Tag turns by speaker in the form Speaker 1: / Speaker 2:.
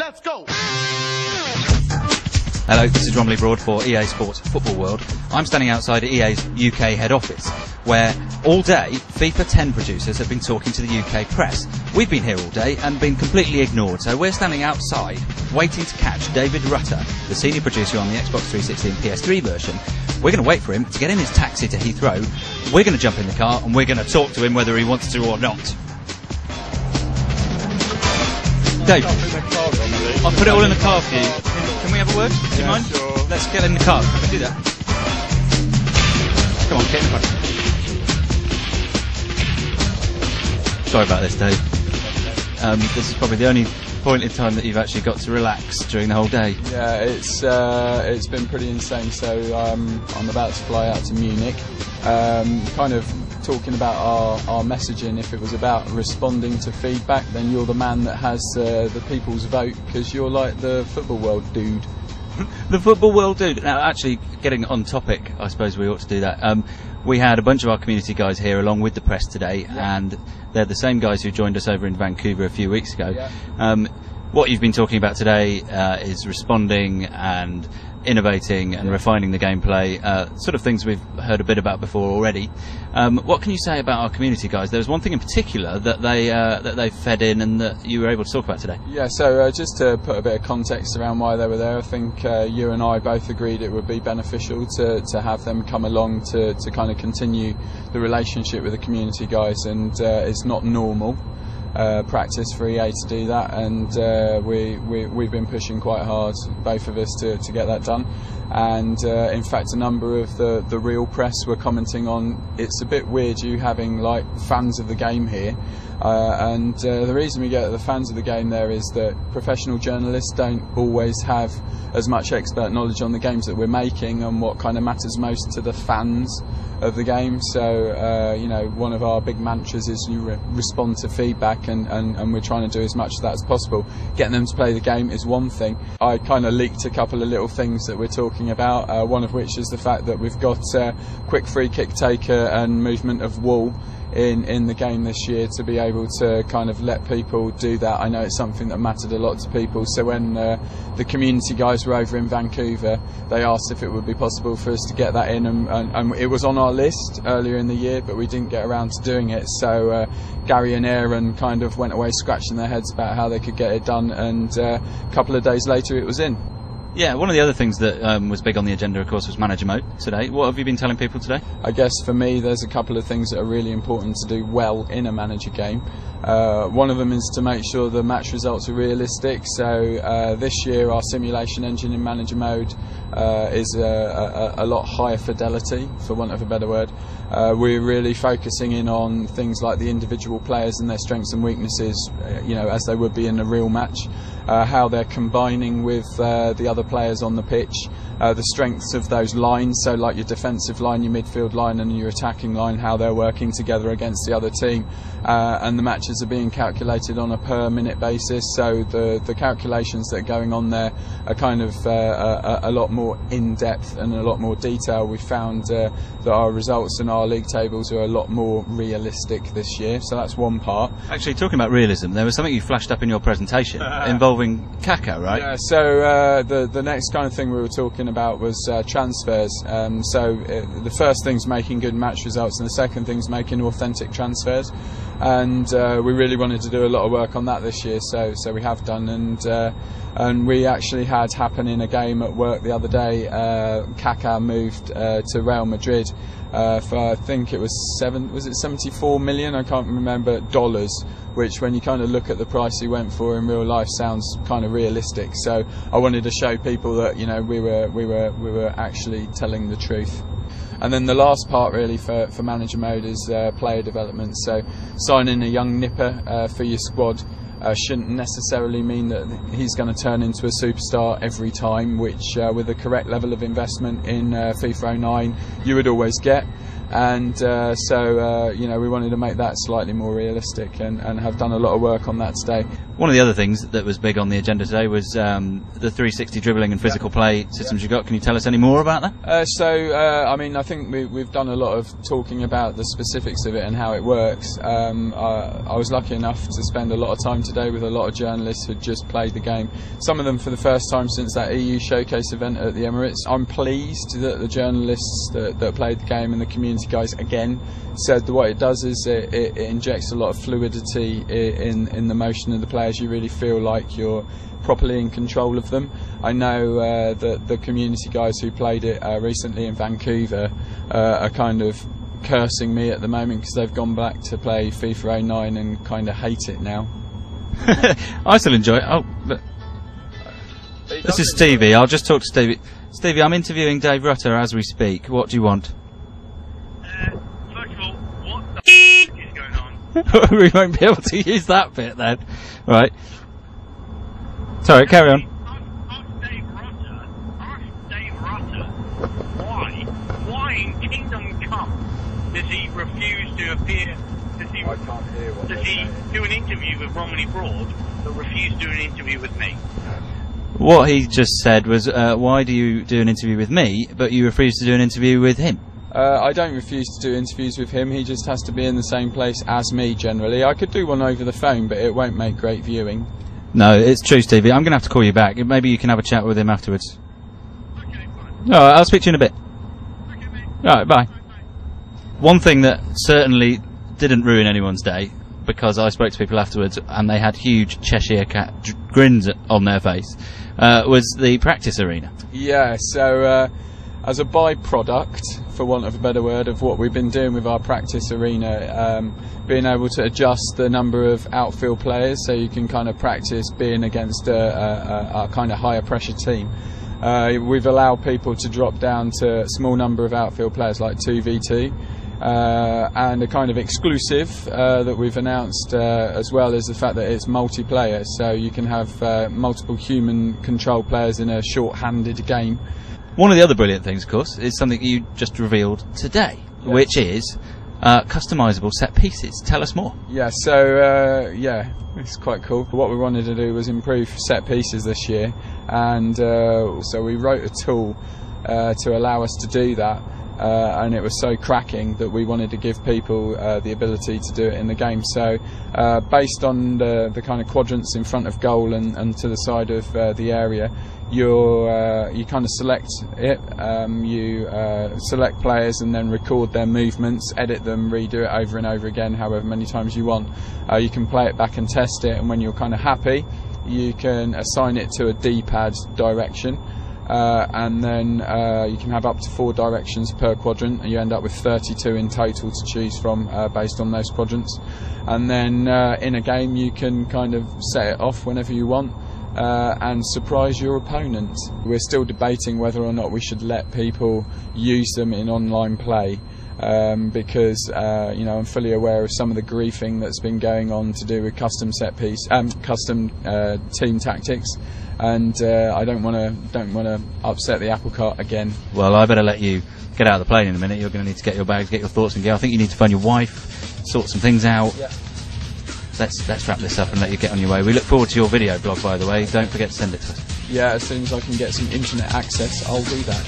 Speaker 1: Let's go!
Speaker 2: Hello, this is Romilly Broad for EA Sports Football World. I'm standing outside EA's UK head office, where all day FIFA 10 producers have been talking to the UK press. We've been here all day and been completely ignored, so we're standing outside waiting to catch David Rutter, the senior producer on the Xbox 360 and PS3 version. We're going to wait for him to get in his taxi to Heathrow. We're going to jump in the car and we're going to talk to him whether he wants to or not. Dave, I'll put it all in the car for you. Can we have a word? Do you mind?
Speaker 3: Sure.
Speaker 2: Let's get in the car. Can we do that? Come on, get in the car. Sorry about this, Dave. This is probably the only point in time that you've actually got to relax during the whole day.
Speaker 3: Yeah, it's been pretty insane. So I'm about to fly out to Munich. Kind of talking about our messaging. If it was about responding to feedback, then you're the man that has the people's vote, because you're like the football world dude.
Speaker 2: The football world dude. Now, actually, getting on topic, I suppose we ought to do that. We had a bunch of our community guys here along with the press today, and they're the same guys who joined us over in Vancouver a few weeks ago. What you've been talking about today is responding and innovating and refining the gameplay, sort of things we've heard a bit about before already. What can you say about our community guys? There was one thing in particular that they fed in and that you were able to talk about today. Yeah,
Speaker 3: so just to put a bit of context around why they were there, I think you and I both agreed it would be beneficial to have them come along to kind of continue the relationship with the community guys, and it's not normal practice for EA to do that, and we've been pushing quite hard, both of us, to get that done. And in fact, a number of the real press were commenting on, it's a bit weird you having like fans of the game here, and the reason we get the fans of the game there is that professional journalists don't always have as much expert knowledge on the games that we're making and what kind of matters most to the fans of the game. So you know, one of our big mantras is you respond to feedback, and we're trying to do as much of that as possible. Getting them to play the game is one thing. I kind of leaked a couple of little things that we're talking about, one of which is the fact that we've got quick free kick taker and movement of wall in the game this year, to be able to kind of let people do that. I know it's something that mattered a lot to people, so when the community guys were over in Vancouver, they asked if it would be possible for us to get that in, and it was on our list earlier in the year, but we didn't get around to doing it. So Gary and Aaron kind of went away scratching their heads about how they could get it done, and a couple of days later it was in.
Speaker 2: Yeah, one of the other things that was big on the agenda, of course, was manager mode today. What have you been telling people today?
Speaker 3: I guess for me, there's a couple of things that are really important to do well in a manager game. One of them is to make sure the match results are realistic. So this year, our simulation engine in manager mode is a lot higher fidelity, for want of a better word. We're really focusing in on things like the individual players and their strengths and weaknesses, you know, as they would be in a real match. How they're combining with the other players on the pitch, the strengths of those lines, so like your defensive line, your midfield line and your attacking line, how they're working together against the other team, and the matches are being calculated on a per minute basis, so the calculations that are going on there are kind of a lot more in depth and a lot more detail. We found that our results and our league tables are a lot more realistic this year, so that's one part.
Speaker 2: Actually, talking about realism, there was something you flashed up in your presentation involving Kaka, right?
Speaker 3: Yeah, so the next kind of thing we were talking about was transfers. So the first thing's making good match results, and the second thing's making authentic transfers. And we really wanted to do a lot of work on that this year, so we have done. And we actually had happen in a game at work the other day. Kaka moved to Real Madrid for, I think it was 74 million? I can't remember, dollars, which when you kind of look at the price he went for in real life sounds kind of realistic. So I wanted to show people that, you know, we were actually telling the truth. And then the last part really for manager mode is player development. So signing a young nipper for your squad shouldn't necessarily mean that he's going to turn into a superstar every time, which with the correct level of investment in FIFA 09 you would always get. And so you know, we wanted to make that slightly more realistic, and have done a lot of work on that today.
Speaker 2: One of the other things that was big on the agenda today was the 360 dribbling and physical play systems you got. Can you tell us any more about that?
Speaker 3: I mean, I think we've done a lot of talking about the specifics of it and how it works. I was lucky enough to spend a lot of time today with a lot of journalists who'd just played the game, some of them for the first time since that EU showcase event at the Emirates. I'm pleased that the journalists that played the game and the community guys again said that what it does is it injects a lot of fluidity in the motion of the players. You really feel like you're properly in control of them. I know that the community guys who played it recently in Vancouver are kind of cursing me at the moment because they've gone back to play FIFA 09 and kind of hate it now.
Speaker 2: I still enjoy it. Oh, look. This is Stevie. I'll just talk to Stevie. Stevie, I'm interviewing Dave Rutter as we speak. What do you want?
Speaker 1: First of all, what the is going on?
Speaker 2: We won't be able to use that bit then. Right. Sorry, carry on.
Speaker 1: Ask Dave Rutter, why in Kingdom Come does he refuse to appear? Does he do an interview with Romney Broad, but refuse to do an interview with me?
Speaker 2: What he just said was, why do you do an interview with me, but you refuse to do an interview with him?
Speaker 3: I don't refuse to do interviews with him. He just has to be in the same place as me generally. I could do one over the phone, but it won't make great viewing.
Speaker 2: No, it's true, Stevie. I'm going to have to call you back. Maybe you can have a chat with him afterwards.
Speaker 1: Okay, fine.
Speaker 2: All right, I'll speak to you in a bit.
Speaker 1: Okay, mate.
Speaker 2: All right, bye. One thing that certainly didn't ruin anyone's day, because I spoke to people afterwards and they had huge Cheshire Cat grins on their face, was the practice arena.
Speaker 3: Yeah, so as a byproduct, for want of a better word, of what we've been doing with our practice arena, being able to adjust the number of outfield players so you can kind of practice being against a kind of higher pressure team. We've allowed people to drop down to a small number of outfield players, like 2v2, and a kind of exclusive that we've announced as well is the fact that it's multiplayer, so you can have multiple human control players in a short-handed game.
Speaker 2: One of the other brilliant things, of course, is something you just revealed today, which is customisable set pieces. Tell us more.
Speaker 3: Yeah, so it's quite cool. What we wanted to do was improve set pieces this year, and so we wrote a tool to allow us to do that, and it was so cracking that we wanted to give people the ability to do it in the game. So based on the kind of quadrants in front of goal and to the side of the area, you kind of select it, you select players and then record their movements, edit them, redo it over and over again however many times you want. You can play it back and test it, and when you're kind of happy you can assign it to a D-pad direction, and then you can have up to 4 directions per quadrant, and you end up with 32 in total to choose from based on those quadrants. And then in a game you can kind of set it off whenever you want and surprise your opponent. We're still debating whether or not we should let people use them in online play, because I'm fully aware of some of the griefing that's been going on to do with custom set piece, custom team tactics, and I don't want to upset the apple cart again.
Speaker 2: Well, I better let you get out of the plane in a minute. You're going to need to get your bags, get your thoughts in gear. I think you need to phone your wife, sort some things out. Yeah. Let's wrap this up and let you get on your way. We look forward to your video blog, by the way. Don't forget to send it to us.
Speaker 3: Yeah, as soon as I can get some internet access, I'll do that.